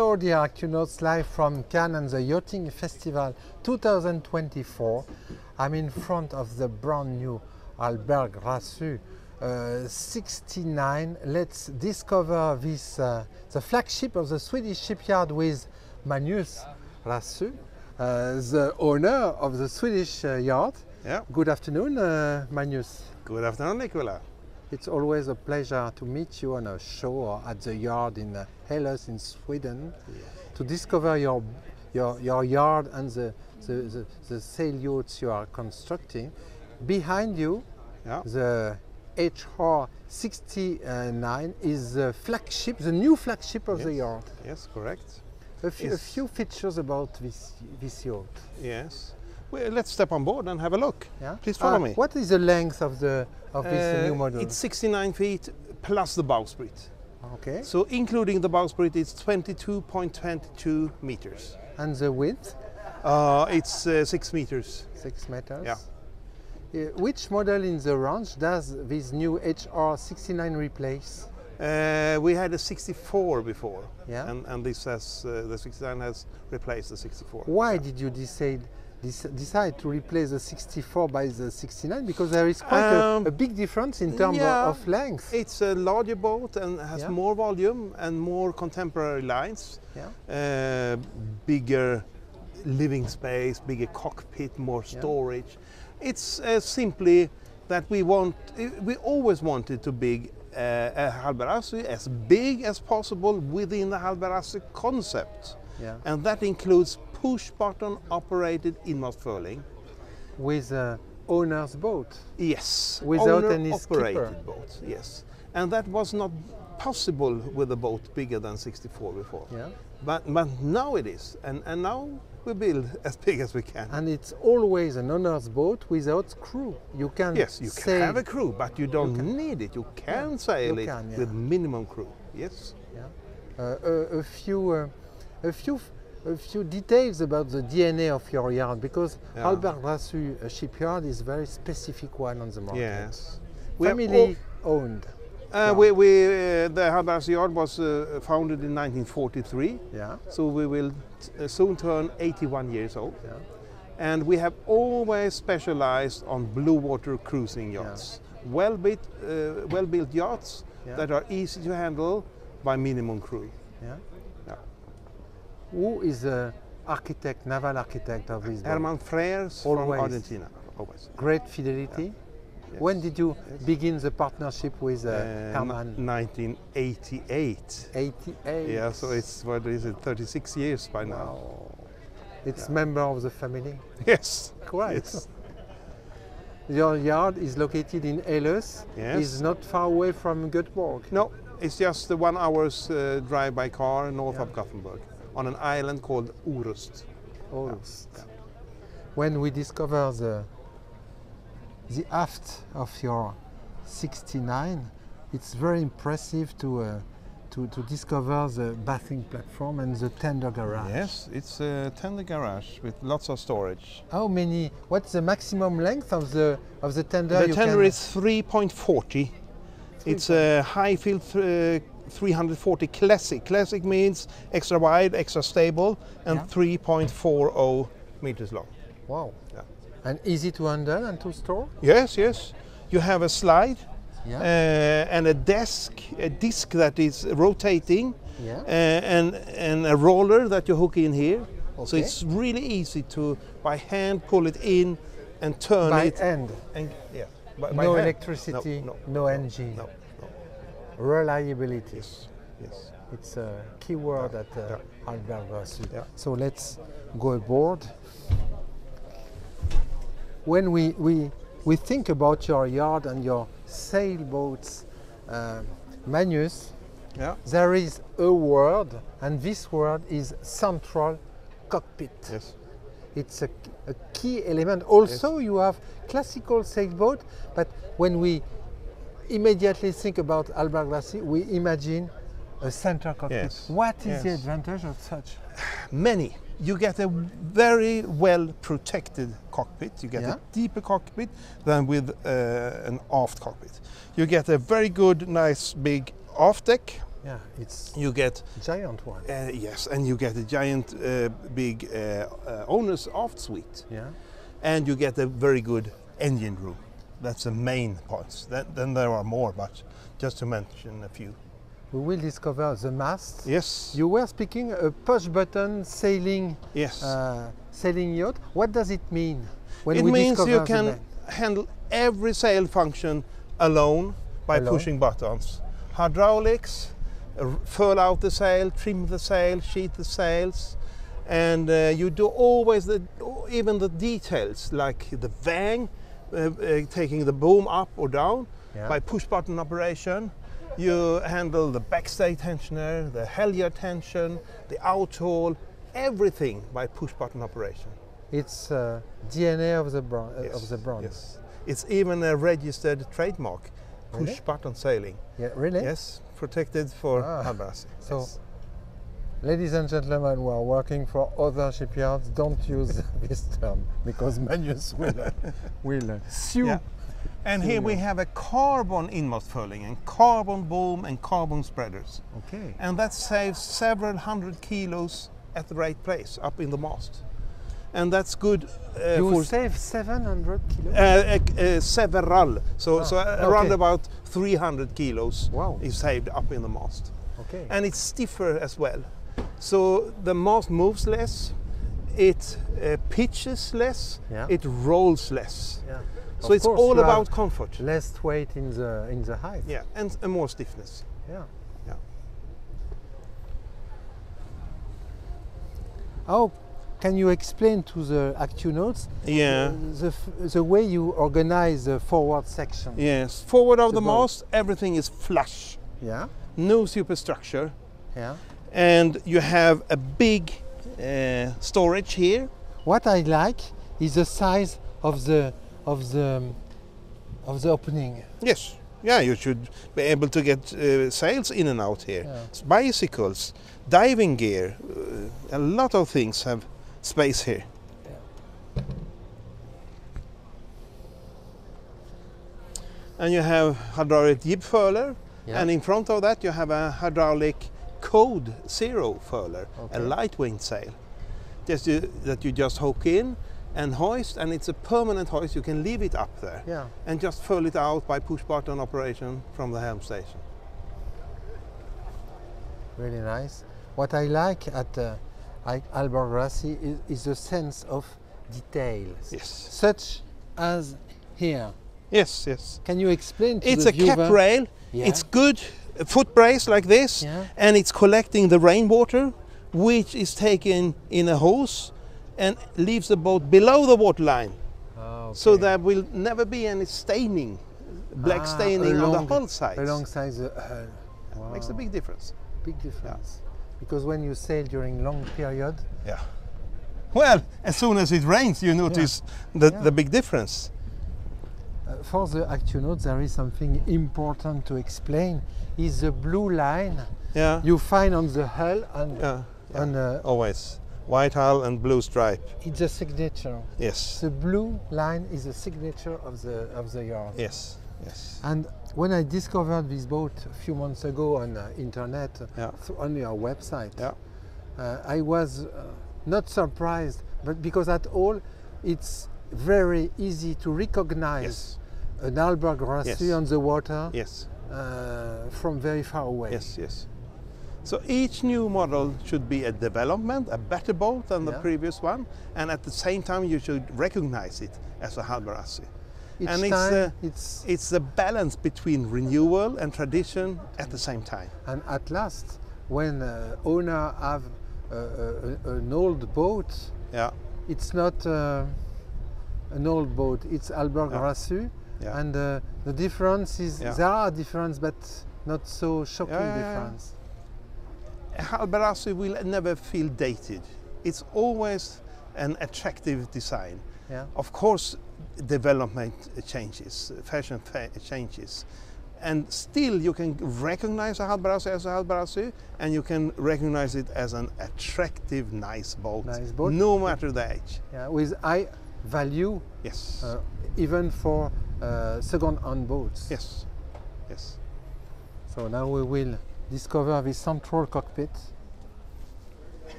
Hello dear ActuNauts, live from Cannes and the Yachting Festival 2024. I'm in front of the brand new Hallberg Rassy 69. Let's discover this the flagship of the Swedish shipyard with Magnus Rassy, the owner of the Swedish yacht. Yeah. Good afternoon, Magnus. Good afternoon, Nicola. It's always a pleasure to meet you on a show or at the yard in Ellos in Sweden, to discover your yard and the sail yachts you are constructing. Behind you, the HR 69 is the flagship, the new flagship of the yard. Yes, correct. A few features about this yacht. Yes. Well, let's step on board and have a look. Yeah? Please follow me. What is the length of this new model? It's 69 feet plus the bowsprit. Okay. So including the bowsprit, it's 22.22 meters. And the width? It's 6 meters. 6 meters? Yeah. Which model in the range does this new HR 69 replace? We had a 64 before, and this has the 69 has replaced the 64. Why did you decide to replace the 64 by the 69? Because there is quite a big difference in terms of length. It's a larger boat and has more volume and more contemporary lines. Bigger living space, bigger cockpit, more storage. It's simply that we always wanted to be a Hallberg Rassy as big as possible within the Hallberg Rassy concept. And that includes push-button operated inmast furling. With an owner's boat? Yes. Without any operated boat, yes. And that was not possible with a boat bigger than 64 before. But now it is, and now we build as big as we can. And it's always an owner's boat without crew. You can you can have a crew, but you don't need it. You can sail it with minimum crew. Yes. A few details about the DNA of your yard, because Hallberg Rassy shipyard is a very specific one on the market. Yes. Family owned. The Hallberg Rassy yard was founded in 1943. So we will soon turn 81 years old. And we have always specialized on blue water cruising yachts. Well-built yachts that are easy to handle by minimum crew. Who is the architect, naval architect of this boat? Herman Frers from Argentina. Always. Great fidelity. When did you begin the partnership with Herman? 1988. 88. Yeah, so it's 36 years by now. Wow. It's member of the family. Yes. Quite. Yes. Your yard is located in Ellos. It's not far away from Gothenburg. No, it's just the 1 hour's drive by car north of Gothenburg, on an island called Orust. When we discover the aft of your 69, it's very impressive to discover the bathing platform and the tender garage. Yes, it's a tender garage with lots of storage. How many? What's the maximum length of the tender? The tender is 3.40. It's a high field 340 classic. Classic means extra wide, extra stable, and 3.40 meters long. Wow. And easy to handle and to store? Yes, yes. You have a slide and a disc that is rotating, and a roller that you hook in here. So it's really easy to, by hand, pull it in and turn it. By hand? No electricity, no engine. No. Reliability. Yes. It's a key word at Hallberg Rassy. So let's go aboard. When we think about your yard and your sailboats, Magnus, there is a word, and this word is central cockpit. Yes. It's a key element. Also, you have classical sailboat, but when we immediately think about Hallberg Rassy, we imagine a center cockpit. What is the advantage of such? Many. You get a very well protected cockpit. You get a deeper cockpit than with an aft cockpit. You get a very good, nice, big aft deck Yeah, it's You get giant one. yes, and you get a giant big owner's aft suite. Yeah. And you get a very good engine room. That's the main points. Then there are more, but just to mention a few. We will discover the mast. Yes. You were speaking a push button sailing. Yes. Sailing yacht. What does it mean? When it we means discover you can handle every sail function alone by pushing buttons. Hydraulics, furl out the sail, trim the sail, sheet the sails, and you do always even the details like the vang, taking the boom up or down by push button operation. You handle the backstay tensioner, the halyard tension, the outhaul, everything by push button operation. It's DNA of the brand. Yes, of the brand. Yes. It's even a registered trademark, push button sailing. Yeah, really? Yes, protected for Hallberg Rassy. So, yes. ladies and gentlemen who are working for other shipyards, don't use this term because Magnus will sue. Yeah. And here we have a carbon inmast furling and carbon boom and carbon spreaders. Okay. And that saves several hundred kilos at the right place, up in the mast. And that's good. You save 700 kilos? Several. So okay. around about 300 kilos Wow. is saved up in the mast. Okay. And it's stiffer as well. So the mast moves less, it pitches less, it rolls less. Yeah. So it's all about comfort. Less weight in the height. Yeah, and more stiffness. Yeah. Yeah. How can you explain to the ActuNauts the way you organize the forward section? Yes, forward of the mast, everything is flush. Yeah. No superstructure. Yeah. And you have a big storage here. What I like is the size of the opening. Yes. Yeah, you should be able to get sails in and out here. Yeah. Bicycles, diving gear, a lot of things have space here. Yeah. And you have hydraulic jib furler, and in front of that you have a hydraulic code 0 furler, a lightweight sail. That you just hook in and hoist, and it's a permanent hoist. You can leave it up there and just furl it out by push button operation from the helm station. Really nice. What I like at Hallberg Rassy is the sense of details. Yes. Such as here. Yes, yes. Can you explain to it's the a viewer? cap rail. It's good foot brace like this, and it's collecting the rainwater, which is taken in a hose and leaves the boat below the waterline. So there will never be any staining, black staining on the hull sides. Alongside the hull. Wow. Makes a big difference. Big difference. Because when you sail during long period. Yeah. Well, as soon as it rains, you notice the big difference. For the ActuNauts, there is something important to explain. Is the blue line you find on the hull and always white hull and blue stripe. It's a signature. Yes. The blue line is a signature of the yard. Yes. Yes. And when I discovered this boat a few months ago on internet, on your website, I was not surprised, but because at all, it's very easy to recognize an Hallberg Rassy on the water from very far away. Yes, yes. So each new model should be a development, a better boat than the previous one, and at the same time you should recognize it as a Hallberg Rassy. And it's the balance between renewal and tradition at the same time. And at last, when owner have an old boat, it's not an old boat, it's Hallberg Rassy, and the difference is, there are differences, but not so shocking difference. Hallberg Rassy will never feel dated. It's always an attractive design. Of course, development changes, fashion changes, and still you can recognize a Hallberg Rassy as a Hallberg Rassy, and you can recognize it as an attractive, nice boat, no matter the age. With high value, even for second-hand boats. Yes, yes. So now we will discover the central cockpit,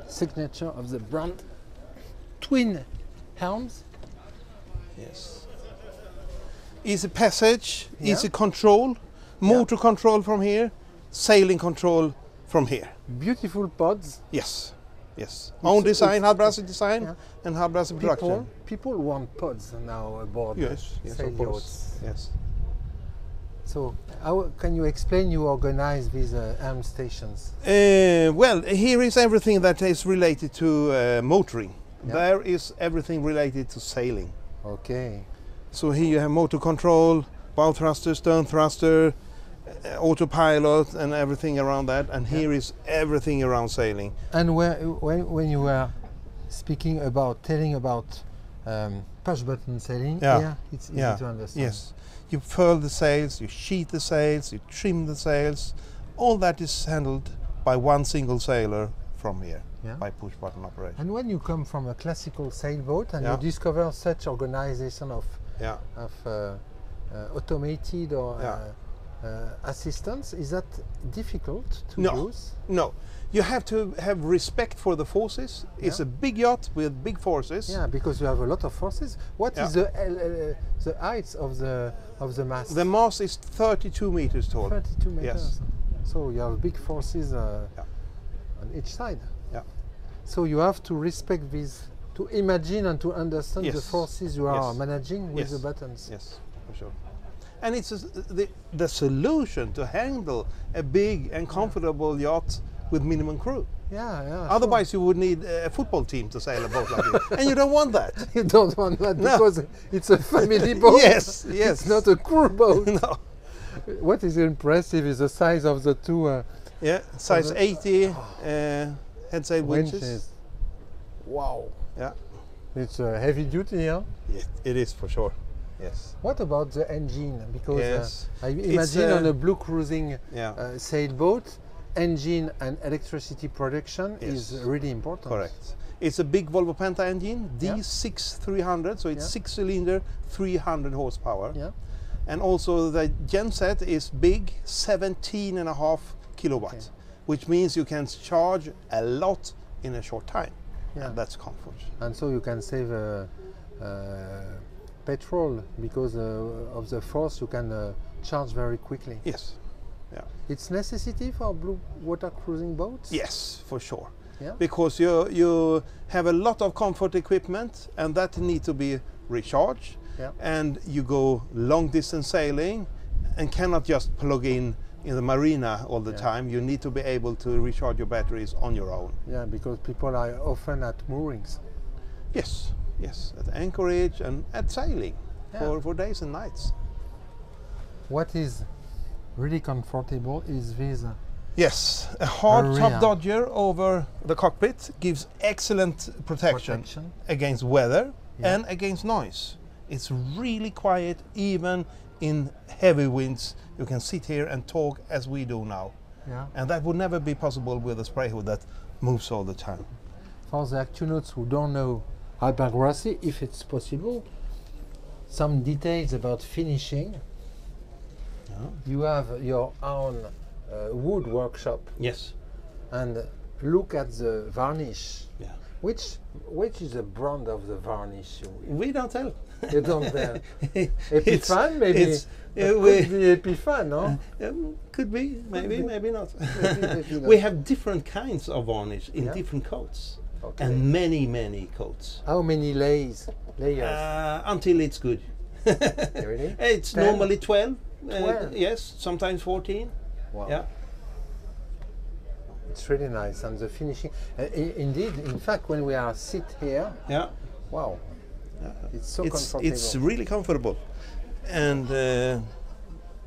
signature of the brand, twin helms. Yes. Easy passage, Yeah. easy control, motor control from here, sailing control from here. Beautiful pods. Yes, yes. Own design, Hallberg Rassy design, Yeah. and Hallberg Rassy production. People want pods now aboard Yes, yes, sail of course. yachts. Yes. So how can you explain you organize these helm stations? Well, here is everything that is related to motoring. Yeah. There is everything related to sailing. Okay. So here you have motor control, bow thruster, stern thruster, autopilot, and everything around that. And here is everything around sailing. And when you were speaking about telling about push button sailing, Yeah. it's easy to understand. Yes. You furl the sails, you sheet the sails, you trim the sails. All that is handled by one single sailor from here, by push button operation. And when you come from a classical sailboat and Yeah. you discover such organization of Yeah. automated or assistance, is that difficult to No. use? No. You have to have respect for the forces. It's a big yacht with big forces. Yeah, because you have a lot of forces. What is Yeah. the height of the mast? The mast is 32 meters tall. 32 meters. Yes. So you have big forces on each side. Yeah. So you have to respect these, to imagine and to understand the Yes. forces you are Yes. managing with Yes. the buttons. Yes, for sure. And it's the solution to handle a big and comfortable yacht with minimum crew. Yeah, yeah. Otherwise, you would need a football team to sail a boat like this, and you don't want that. You don't want that No. because it's a family boat. Yes, yes. It's not a crew boat. No. What is impressive is the size of the two Yeah, size 80 head sail winches. winches. Wow. Yeah. It's heavy duty, huh? Yeah, it is for sure. Yes. What about the engine? Because Yes. I imagine on a blue cruising Yeah. sailboat, engine and electricity production is Yes. really important. Correct. It's a big Volvo Penta engine, Yeah. D6300, so it's Yeah. 6-cylinder, 300 horsepower. Yeah. And also the genset is big, 17.5 kilowatts, which means you can charge a lot in a short time. Yeah. And that's comfort. And so you can save petrol because of the force you can charge very quickly. Yes. Yeah. It's necessity for blue water cruising boats? Yes, for sure. Yeah. Because you have a lot of comfort equipment and that need to be recharged. Yeah. And you go long distance sailing and cannot just plug in the marina all the time. You need to be able to recharge your batteries on your own. Yeah, because people are often at moorings. Yes, yes, at anchorage and at sailing for days and nights. What is really comfortable is this. Yes, a hard Area. top dodger over the cockpit gives excellent protection against weather and against noise. It's really quiet even in heavy winds. You can sit here and talk as we do now. Yeah. And that would never be possible with a spray hood that moves all the time. For the ActuNauts who don't know Hallberg Rassy, if it's possible, some details about finishing. You have your own wood workshop. Yes. And look at the varnish. Yeah. Which is the brand of the varnish? We don't tell. You don't tell. Epiphan, maybe. Could be Epiphan, no? Could be, maybe, maybe not. Maybe not. We have different kinds of varnish in different coats. Okay. And many, many coats. How many layers? Until it's good. Really? It's 10? normally 12. 12? Yes, sometimes 14. Wow. Yeah. It's really nice, and the finishing. Indeed, in fact, when we are sit here, wow, it's so comfortable. It's really comfortable. And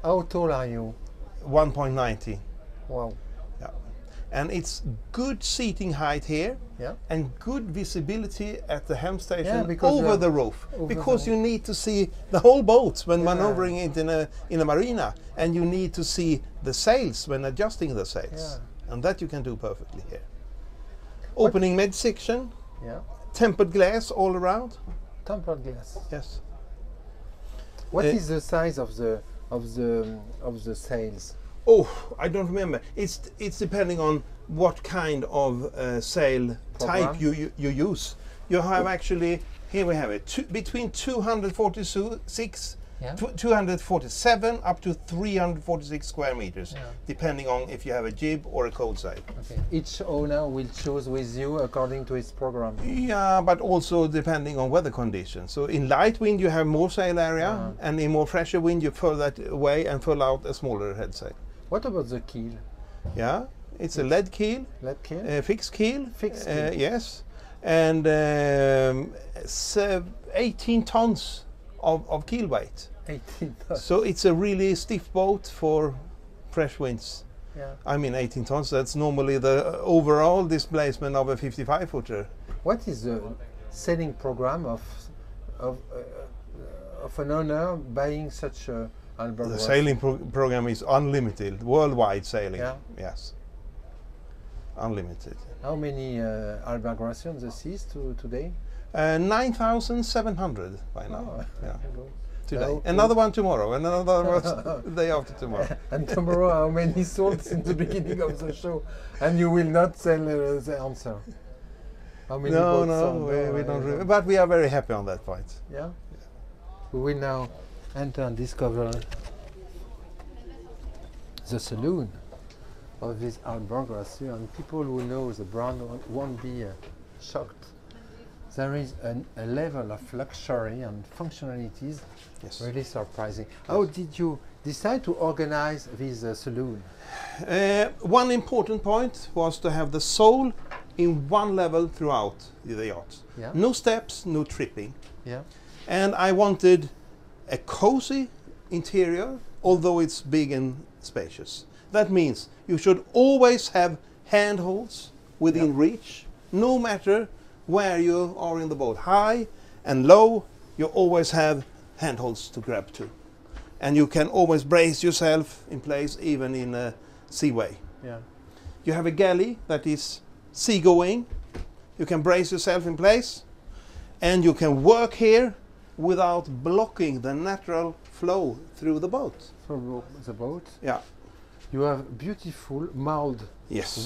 how tall are you? 1.90. Wow. Yeah. And it's good seating height here. Yeah. And good visibility at the helm station because over the roof. Because you need to see the whole boat when maneuvering it in a marina, and you need to see the sails when adjusting the sails. And that you can do perfectly here. Opening midsection. Yeah. Tempered glass all around. Tempered glass. Yes. What is the size of the sails? Oh, I don't remember. It's depending on what kind of sail type you use. You have actually, here we have it, between 246, 247 up to 346 square meters, depending on if you have a jib or a cold sail. Okay. Each owner will choose with you according to his program. Yeah, but also depending on weather conditions. So in light wind you have more sail area, and in more fresher wind you fill that away and fill out a smaller head sail. What about the keel? Yeah, it's a lead keel. Lead keel? Fixed keel. Fixed keel. Yes. And 18 tons of keel weight. 18 tons. So it's a really stiff boat for fresh winds. Yeah. I mean 18 tons, that's normally the overall displacement of a 55-footer. What is the selling program of an owner buying such a Hallberg Rassy? The sailing program is unlimited, worldwide sailing. Yeah. Yes. Unlimited. How many Hallberg Rassy on the seas today? 9,700 by now. Oh, yeah. Today. So another one tomorrow, another one the day after tomorrow. And tomorrow, how many sold since the beginning of the show? And you will not sell the answer. How many boats sold? We don't really, but we are very happy on that point. Yeah? We will now enter and discover the saloon of this Hallberg Rassy, and people who know the brand won't be shocked. There is a level of luxury and functionalities really surprising. How did you decide to organize this saloon? One important point was to have the sole in one level throughout the yacht. Yeah. No steps, no tripping. Yeah. And I wanted a cozy interior, although it's big and spacious. That means you should always have handholds within reach, no matter where you are in the boat. High and low, you always have handholds to grab to. And you can always brace yourself in place even in a seaway. Yeah. You have a galley that is seagoing. You can brace yourself in place and you can work here without blocking the natural flow through the boat. Through the boat? Yeah. You have beautiful molded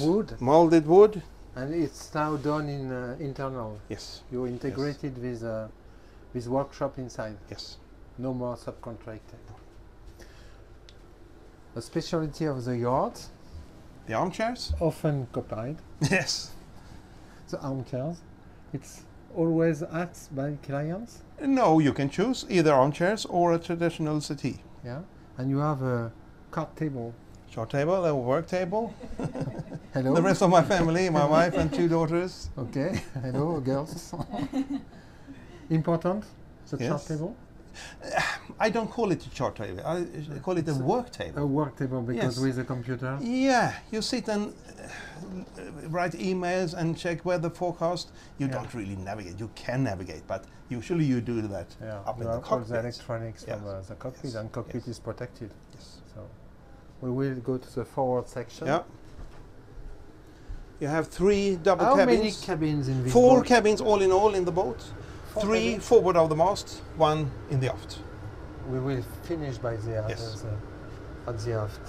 wood. Molded wood. And it's now done in internal. Yes. You integrated with workshop inside. Yes. No more subcontracted. A specialty of the yacht. The armchairs. Often copied. Yes. The armchairs. It's always asked by clients. No, you can choose either armchairs or a traditional settee. Yeah. And you have a card table. Short table, a work table. Hello. The rest of my family, my wife and 2 daughters. Okay. Hello, girls. Important, the chart table? I don't call it a chart table. I call it a work table. A work table because with a computer? Yeah. You sit and write emails and check weather forecast. You don't really navigate. You can navigate, but usually you do that up in the cockpit. All the electronics from the cockpit, and cockpit is protected. Yes. So we will go to the forward section. Yeah. You have 3 double cabins. How many cabins in this 4 boat? cabins all in all in the boat. 3 cabins forward of the mast, 1 in the aft. We will finish by the others at the aft.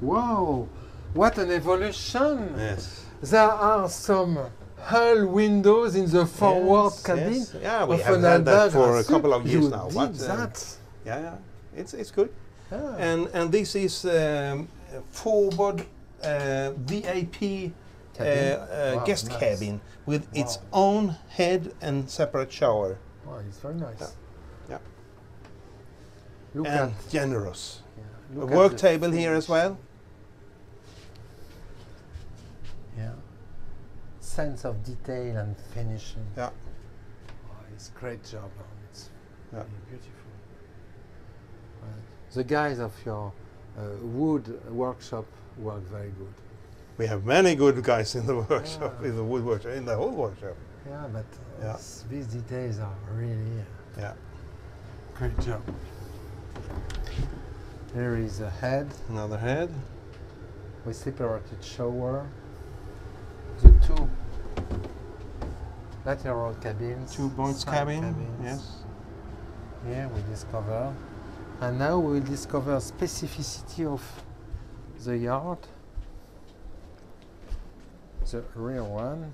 Wow! What an evolution! Yes. There are some hull windows in the forward cabin. Yes. Yeah, we have had that for a couple of years now. But that. Yeah, it's good. Yeah. And this is forward VIP guest cabin with its own head and separate shower. Wow, it's very nice. Yeah. Look and at generous. Yeah. A work table here as well. Yeah. Sense of detail and finishing. Yeah. Oh, it's a great job. It's really beautiful. The guys of your wood workshop work very good. We have many good guys in the workshop, in the wood workshop, in the whole workshop. Yeah, but these details are really great job. Here is a head. Another head. With separated shower. The 2 lateral cabins. 2 boats cabins. Yes. Here we discover And now we will discover specificity of the yard. The rear one.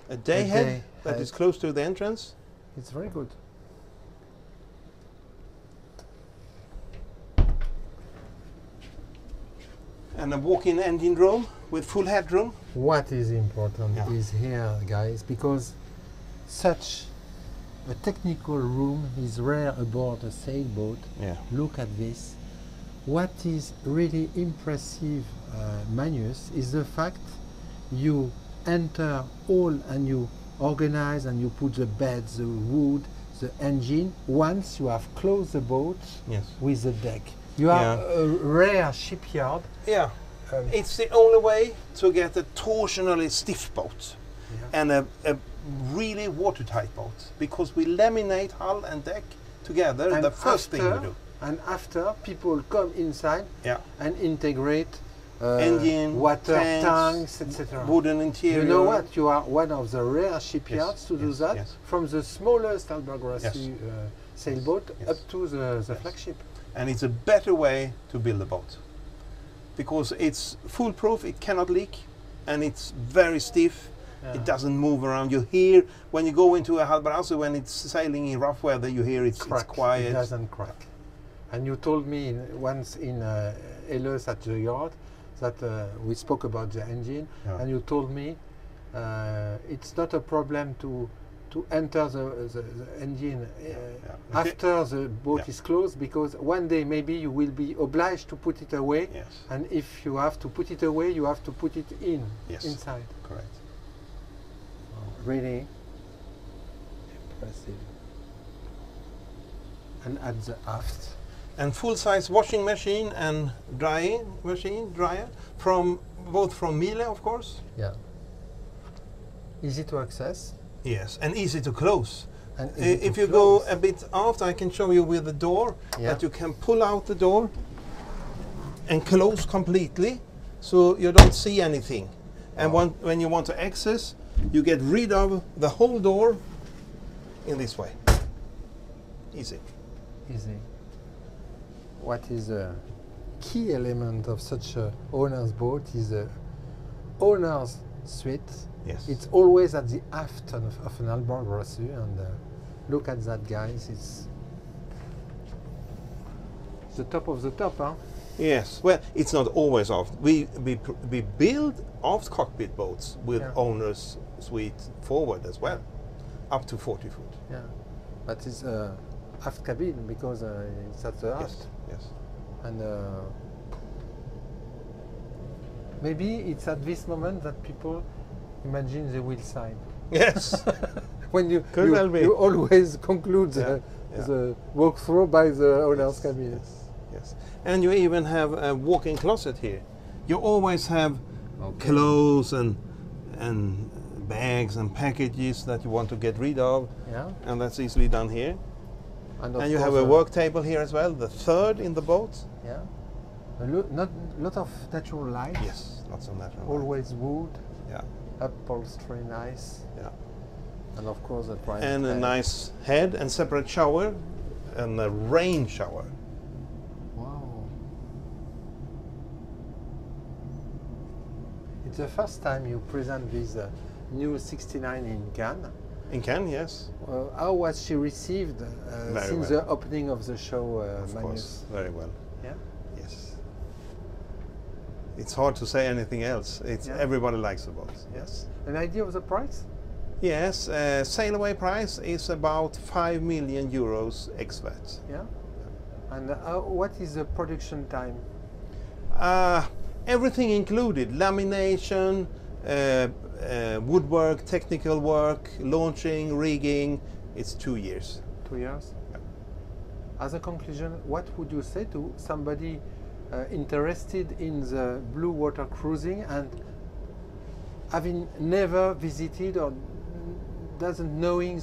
A day head that is close to the entrance. It's very good. And a walk-in engine room with full headroom. What is important is here, guys, because such a technical room is rare aboard a sailboat. Yeah. Look at this. What is really impressive, Magnus, is the fact you enter all and you organize and you put the bed, the wood, the engine once you have closed the boat with the deck. You have a rare shipyard. Yeah, it's the only way to get a torsionally stiff boat and a really watertight boat, because we laminate hull and deck together, and the first thing we do. And after, people come inside and integrate engine, water tanks, etc. wooden interior. You know what? You are one of the rare shipyards to do that, from the smallest Hallberg Rassy sailboat up to the flagship. And it's a better way to build a boat, because it's foolproof, it cannot leak, and it's very stiff. It doesn't move around. You hear when you go into a Hallberg Rassy, when it's sailing in rough weather, you hear it's quiet. It doesn't crack. And you told me once in Ellos at the yacht that we spoke about the engine, and you told me it's not a problem to enter the engine after the boat is closed, because one day maybe you will be obliged to put it away, and if you have to put it away, you have to put it inside. Correct. Really impressive. And at the aft. And full-size washing machine and dryer from both from Miele, of course. Yeah. Easy to access. Yes, and easy to close. And if you go a bit aft, I can show you with the door that you can pull out the door and close completely, so you don't see anything. And when you want to access, you get rid of the whole door in this way. Easy. Easy. What is a key element of such a owner's boat is a owner's suite. Yes. It's always at the aft of an Hallberg Rassy, and look at that, guys. It's the top of the top, huh? Yes. Well, it's not always aft. We build aft cockpit boats with owner's suite forward as well, up to 40 foot. Yeah, but it's aft cabin because it's at the aft. Yes. And maybe it's at this moment that people imagine the wheel side. Yes. When you you always conclude the walkthrough by the owner's cabin. Yes. And you even have a walk-in closet here. You always have clothes and bags and packages that you want to get rid of. Yeah. And that's easily done here. And you have a work table here as well, the third in the boat. Yeah. A lot of natural light. Yes, lots of natural light. Always wood. Yeah. Upholstery nice. Yeah. And of course a private and a nice head and separate shower and a rain shower. Wow. It's the first time you present this new 69 in Cannes. In Cannes, yes. How was she received since the opening of the show, Of course, very well. Yeah? Yes. It's hard to say anything else. Everybody likes the boat. Yes. An idea of the price? Yes, sail away price is about 5 million euros ex-VAT. Yeah. And what is the production time? Everything included: lamination, woodwork, technical work, launching, rigging. It's 2 years. 2 years? Yeah. As a conclusion, what would you say to somebody interested in the blue water cruising and having never visited or doesn't knowing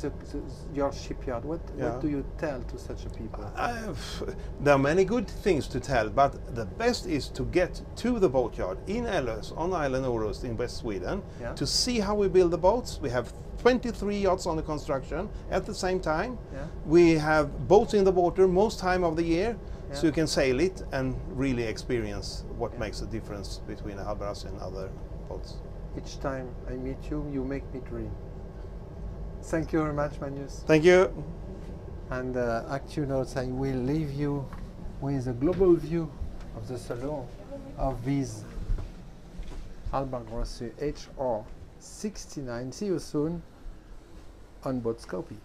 your shipyard? What do you tell to such a people? There are many good things to tell, but the best is to get to the boatyard in Ellos on Island Orust in West Sweden to see how we build the boats. We have 23 yachts on the construction at the same time. Yeah. We have boats in the water most time of the year, Yeah. so you can sail it and really experience what makes the difference between a Hallberg Rassy and other boats. Each time I meet you, you make me dream. Thank you very much, Magnus. Thank you. And ActuNautique, I will leave you with a global view of the salon of this Hallberg Rassy HR 69. See you soon on BoatScopy.